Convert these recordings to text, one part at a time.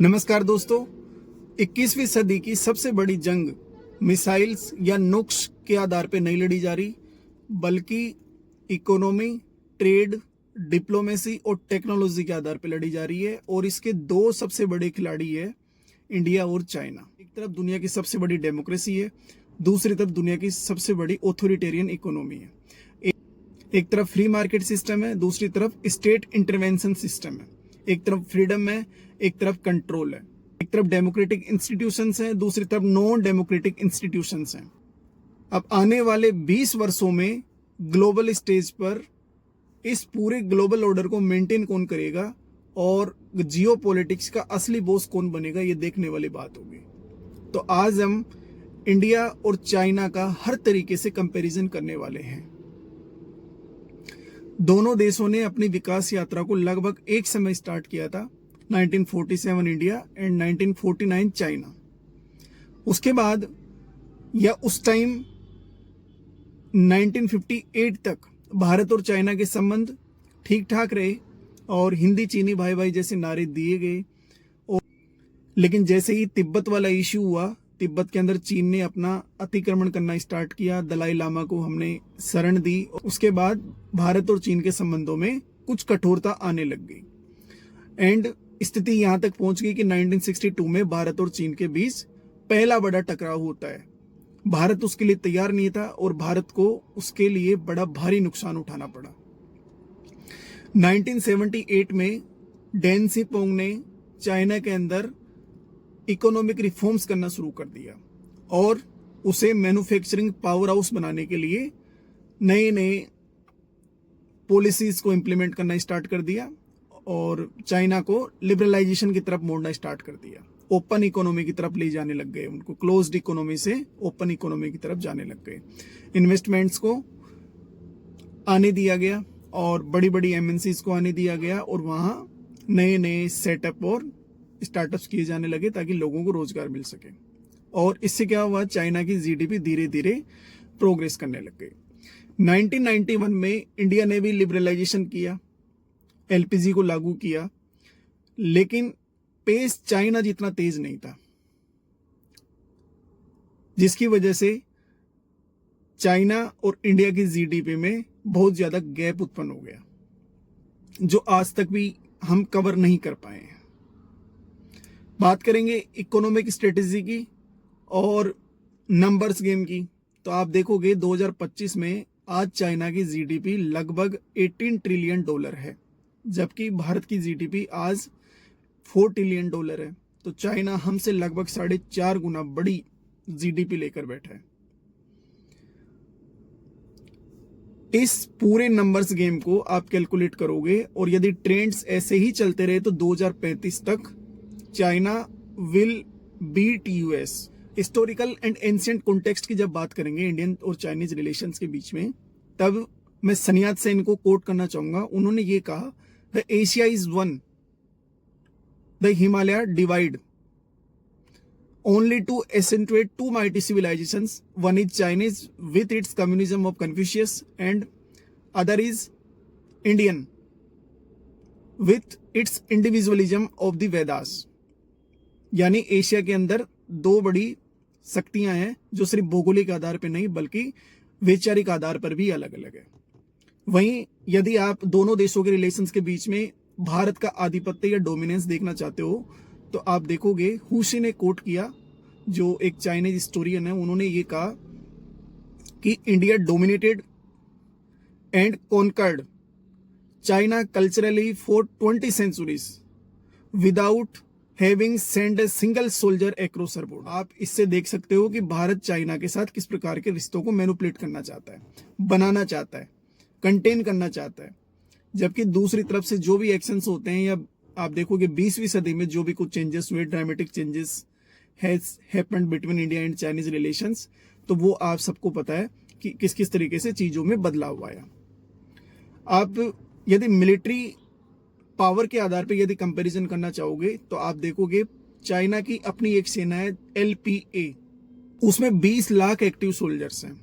नमस्कार दोस्तों। 21वीं सदी की सबसे बड़ी जंग मिसाइल्स या नुक्स के आधार पर नहीं लड़ी जा रही, बल्कि इकोनॉमी, ट्रेड, डिप्लोमेसी और टेक्नोलॉजी के आधार पर लड़ी जा रही है। और इसके दो सबसे बड़े खिलाड़ी है इंडिया और चाइना। एक तरफ दुनिया की सबसे बड़ी डेमोक्रेसी है, दूसरी तरफ दुनिया की सबसे बड़ी ऑथोरिटेरियन इकोनॉमी है। एक तरफ फ्री मार्केट सिस्टम है, दूसरी तरफ स्टेट इंटरवेंशन सिस्टम है। एक तरफ फ्रीडम है, एक तरफ कंट्रोल है। एक तरफ डेमोक्रेटिक इंस्टीट्यूशंस हैं, दूसरी तरफ नॉन डेमोक्रेटिक इंस्टीट्यूशंस हैं। अब आने वाले 20 वर्षों में ग्लोबल स्टेज पर इस पूरे ग्लोबल ऑर्डर को मेंटेन कौन करेगा और जियो पॉलिटिक्स का असली बॉस कौन बनेगा, ये देखने वाली बात होगी। तो आज हम इंडिया और चाइना का हर तरीके से कंपैरिजन करने वाले हैं। दोनों देशों ने अपनी विकास यात्रा को लगभग एक समय स्टार्ट किया था, 1947 इंडिया एंड 1949 चाइना। उसके बाद या उस टाइम 1958 तक भारत और चाइना के संबंध ठीक ठाक रहे और हिंदी चीनी भाई भाई जैसे नारे दिए गए। और लेकिन जैसे ही तिब्बत वाला इश्यू हुआ, तिब्बत के अंदर चीन ने अपना अतिक्रमण करना स्टार्ट किया, दलाई लामा को हमने शरण दी। उसके बाद भारत और चीन के संबंधों में कुछ कठोरता आने लग गई एंड स्थिति यहां तक पहुंच गई कि 1962 में भारत और चीन के बीच पहला बड़ा टकराव होता है। भारत उसके लिए तैयार नहीं था और भारत को उसके लिए बड़ा भारी नुकसान उठाना पड़ा। 1978 में डेन सिपोंग ने चाइना के अंदर इकोनॉमिक रिफॉर्म्स करना शुरू कर दिया और उसे मैन्युफैक्चरिंग पावर हाउस बनाने के लिए नए नए पॉलिसीज को इंप्लीमेंट करना स्टार्ट कर दिया और चाइना को लिबरलाइजेशन की तरफ मोड़ना स्टार्ट कर दिया। ओपन इकोनॉमी की तरफ ले जाने लग गए, उनको क्लोज्ड इकोनॉमी से ओपन इकोनॉमी की तरफ जाने लग गए। इन्वेस्टमेंट्स को आने दिया गया और बड़ी बड़ी एमएनसीज को आने दिया गया और वहां नए नए सेटअप और स्टार्टअप्स किए जाने लगे ताकि लोगों को रोजगार मिल सके। और इससे क्या हुआ, चाइना की जीडीपी धीरे धीरे प्रोग्रेस करने लग गई। 1991 में इंडिया ने भी लिबरलाइजेशन किया, एलपीजी को लागू किया, लेकिन पेस चाइना जितना तेज नहीं था, जिसकी वजह से चाइना और इंडिया की जीडीपी में बहुत ज्यादा गैप उत्पन्न हो गया, जो आज तक भी हम कवर नहीं कर पाए हैं। बात करेंगे इकोनॉमिक स्ट्रेटेजी की और नंबर्स गेम की, तो आप देखोगे 2025 में आज चाइना की जीडीपी लगभग $18 ट्रिलियन है, जबकि भारत की जीडीपी आज $4 ट्रिलियन है। तो चाइना हमसे लगभग 4.5 गुना बड़ी जीडीपी लेकर बैठा है। इस पूरे नंबर्स गेम को आप कैलकुलेट करोगे और यदि ट्रेंड्स ऐसे ही चलते रहे तो 2035 तक China will beat US. Historical and ancient context की जब बात करेंगे इंडियन और चाइनीज रिलेशंस के बीच में, तब मैं सन्यात सेन को कोट करना चाहूंगा। उन्होंने ये कहा, the Asia is one, the Himalaya divide only to accentuate two mighty civilizations. One is Chinese with its communism of Confucius and other is Indian with its individualism of the Vedas. यानी Asia के अंदर दो बड़ी शक्तियां हैं जो सिर्फ भौगोलिक आधार पर नहीं बल्कि वैचारिक आधार पर भी अलग अलग है। वहीं यदि आप दोनों देशों के रिलेशंस के बीच में भारत का आधिपत्य या डोमिनेंस देखना चाहते हो तो आप देखोगे, हुशी ने कोट किया, जो एक चाइनीज हिस्टोरियन है, उन्होंने ये कहा कि India dominated and conquered China culturally for 20 centuries without having send a single soldier across her border. आप इससे देख सकते हो कि भारत चाइना के साथ किस प्रकार के रिश्तों को मैनिपुलेट करना चाहता है, बनाना चाहता है, कंटेन करना चाहता है। जबकि दूसरी तरफ से जो भी एक्शंस होते हैं, या आप देखोगे 20वीं सदी में जो भी कुछ चेंजेस हुए, dramatic changes has happened between India and Chinese relations, तो वो आप सबको पता है कि किस किस तरीके से चीजों में बदलाव आया। आप यदि मिलिट्री पावर के आधार पर यदि कंपैरिजन करना चाहोगे तो आप देखोगे चाइना की अपनी एक सेना है LPA, उसमें 20 लाख एक्टिव सोल्जर्स हैं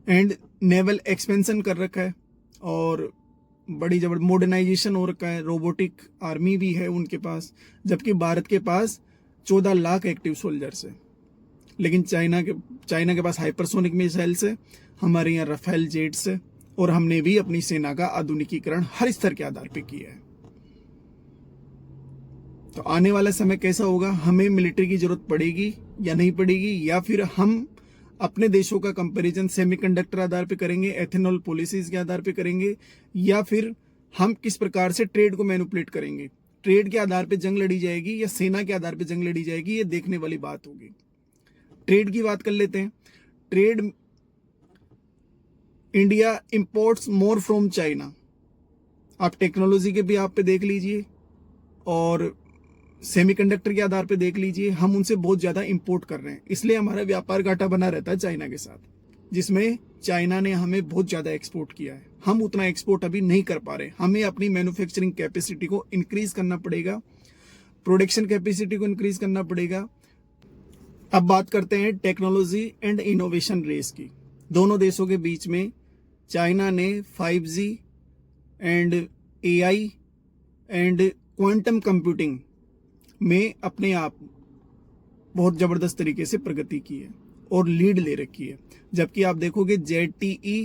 एंड नेवल एक्सपेंशन कर रखा है और बड़ी जबरदस्त मॉडर्नाइजेशन हो रखा है, रोबोटिक आर्मी भी है उनके पास, जबकि भारत के पास 14 लाख एक्टिव सोल्जर्स है। लेकिन चाइना के पास हाइपरसोनिक मिसाइल्स है, हमारे यहाँ राफेल जेट्स है, और हमने भी अपनी सेना का आधुनिकीकरण हर स्तर के आधार पर किया है। तो आने वाला समय कैसा होगा, हमें मिलिट्री की जरूरत पड़ेगी या नहीं पड़ेगी, या फिर हम अपने देशों का कंपैरिजन सेमीकंडक्टर आधार पे करेंगे, एथेनॉल पॉलिसीज के आधार पे करेंगे, या फिर हम किस प्रकार से ट्रेड को मैनिपुलेट करेंगे, ट्रेड के आधार पे जंग लड़ी जाएगी या सेना के आधार पे जंग लड़ी जाएगी, ये देखने वाली बात होगी। ट्रेड की बात कर लेते हैं। Trade, India imports more from China. आप टेक्नोलॉजी के भी आप पे देख लीजिए और सेमीकंडक्टर के आधार पे देख लीजिए, हम उनसे बहुत ज्यादा इंपोर्ट कर रहे हैं, इसलिए हमारा व्यापार घाटा बना रहता है चाइना के साथ, जिसमें चाइना ने हमें बहुत ज्यादा एक्सपोर्ट किया है। हम उतना एक्सपोर्ट अभी नहीं कर पा रहे। हमें अपनी मैन्युफैक्चरिंग कैपेसिटी को इंक्रीज करना पड़ेगा, प्रोडक्शन कैपेसिटी को इंक्रीज करना पड़ेगा। अब बात करते हैं टेक्नोलॉजी एंड इनोवेशन रेस की। दोनों देशों के बीच में चाइना ने 5G and AI and quantum computing में अपने आप बहुत जबरदस्त तरीके से प्रगति की है और लीड ले रखी है, जबकि आप देखोगे ZTE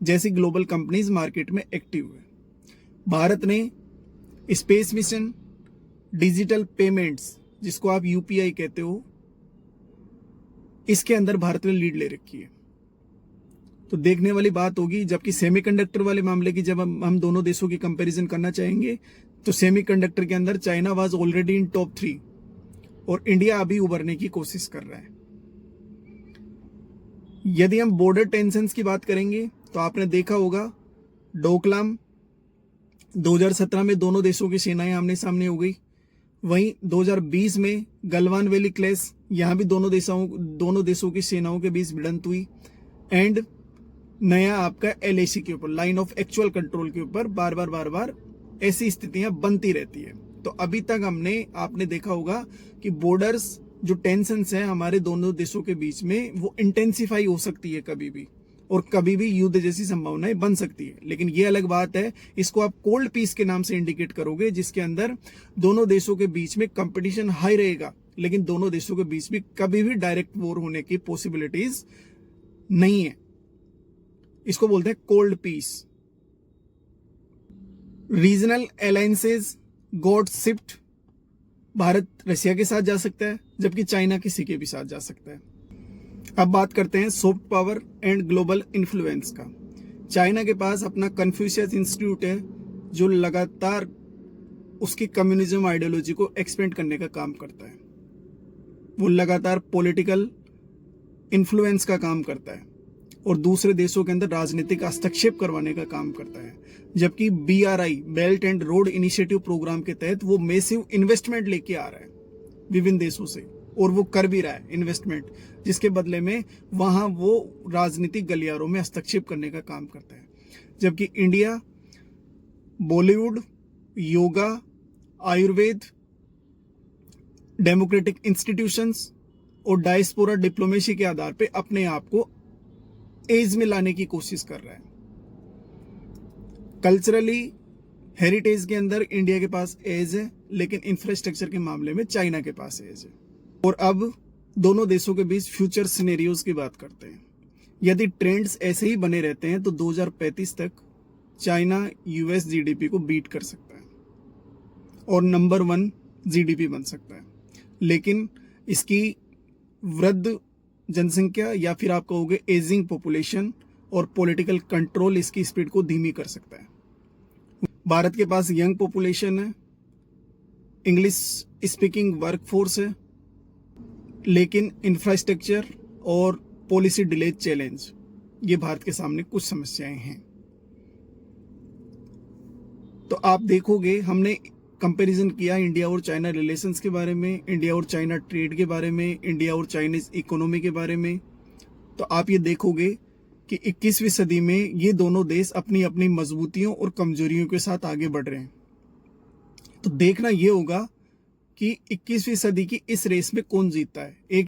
जैसी ग्लोबल कंपनीज मार्केट में एक्टिव है। भारत ने स्पेस मिशन, डिजिटल पेमेंट्स जिसको आप UPI कहते हो, इसके अंदर भारत ने लीड ले रखी है। तो देखने वाली बात होगी। जबकि सेमीकंडक्टर वाले मामले की जब हम दोनों देशों की कंपैरिजन करना चाहेंगे तो सेमीकंडक्टर के अंदर China was already in top 3 और इंडिया अभी उभरने की कोशिश कर रहा है। यदि हम बॉर्डर टेंशंस की बात करेंगे तो आपने देखा होगा डोकलाम 2017 में दोनों देशों की सेनाएं आमने सामने हो गई। वहीं 2020 में गलवान वैली क्लैश, यहां भी दोनों देशों की सेनाओं के बीच भिड़ंत हुई। एंड नया आपका LAC के ऊपर, लाइन ऑफ एक्चुअल कंट्रोल के ऊपर बार बार ऐसी स्थितियां बनती रहती है। तो अभी तक आपने देखा होगा कि बॉर्डर्स जो टेंशन्स हैं हमारे दोनों देशों के बीच में, वो इंटेंसिफाई हो सकती है कभी भी, और कभी भी युद्ध जैसी संभावनाएं बन सकती है। लेकिन ये अलग बात है, इसको आप कोल्ड पीस के नाम से इंडिकेट करोगे, जिसके अंदर दोनों देशों के बीच में कंपटीशन हाई रहेगा, लेकिन दोनों देशों के बीच में कभी भी डायरेक्ट वॉर होने की पॉसिबिलिटीज नहीं है। इसको बोलते हैं cold peace. Regional alliances got shift, Bharat Russia के साथ जा सकता है, जबकि चाइना किसी के भी साथ जा सकता है। अब बात करते हैं soft power and global influence का। चाइना के पास अपना कन्फ्यूशियस इंस्टीट्यूट है, जो लगातार उसकी कम्युनिज्म आइडियोलॉजी को एक्सपेंड करने का काम करता है। वो लगातार पॉलिटिकल इन्फ्लुएंस का काम करता है और दूसरे देशों के अंदर राजनीतिक हस्तक्षेप करवाने का काम करता है। जबकि BRI, belt and road initiative program के तहत वो मैसिव इन्वेस्टमेंट लेके आ रहा है विभिन्न देशों से, और वो कर भी रहा है इन्वेस्टमेंट, जिसके बदले में वहां वो राजनीतिक गलियारों में हस्तक्षेप करने का काम करता है। जबकि India Bollywood, yoga, Ayurveda, democratic institutions और डायस्पोरा डिप्लोमेसी के आधार पे अपने आप को एज में लाने की कोशिश कर रहा है। कल्चरली हेरिटेज के अंदर इंडिया के पास एज है, लेकिन इंफ्रास्ट्रक्चर के मामले में चाइना के पास एज है। और अब दोनों देशों के बीच फ्यूचर सिनेरियोज की बात करते हैं। यदि ट्रेंड्स ऐसे ही बने रहते हैं तो 2035 तक चाइना US GDP को बीट कर सकता है और नंबर 1 GDP बन सकता है। लेकिन इसकी वृद्ध जनसंख्या या फिर आप कहोगे एजिंग पॉपुलेशन और पॉलिटिकल कंट्रोल इसकी स्पीड को धीमी कर सकता है। भारत के पास यंग पॉपुलेशन है, इंग्लिश स्पीकिंग वर्कफोर्स है, लेकिन इंफ्रास्ट्रक्चर और पॉलिसी डिले चैलेंज, ये भारत के सामने कुछ समस्याएं हैं। तो आप देखोगे हमने कंपैरिजन किया इंडिया और चाइना रिलेशंस के बारे में, इंडिया और चाइना ट्रेड के बारे में, इंडिया और चाइनीज इकोनॉमी के बारे में। तो आप ये देखोगे कि 21वीं सदी में ये दोनों देश अपनी अपनी मजबूतियों और कमजोरियों के साथ आगे बढ़ रहे हैं। तो देखना ये होगा कि 21वीं सदी की इस रेस में कौन जीतता है। एक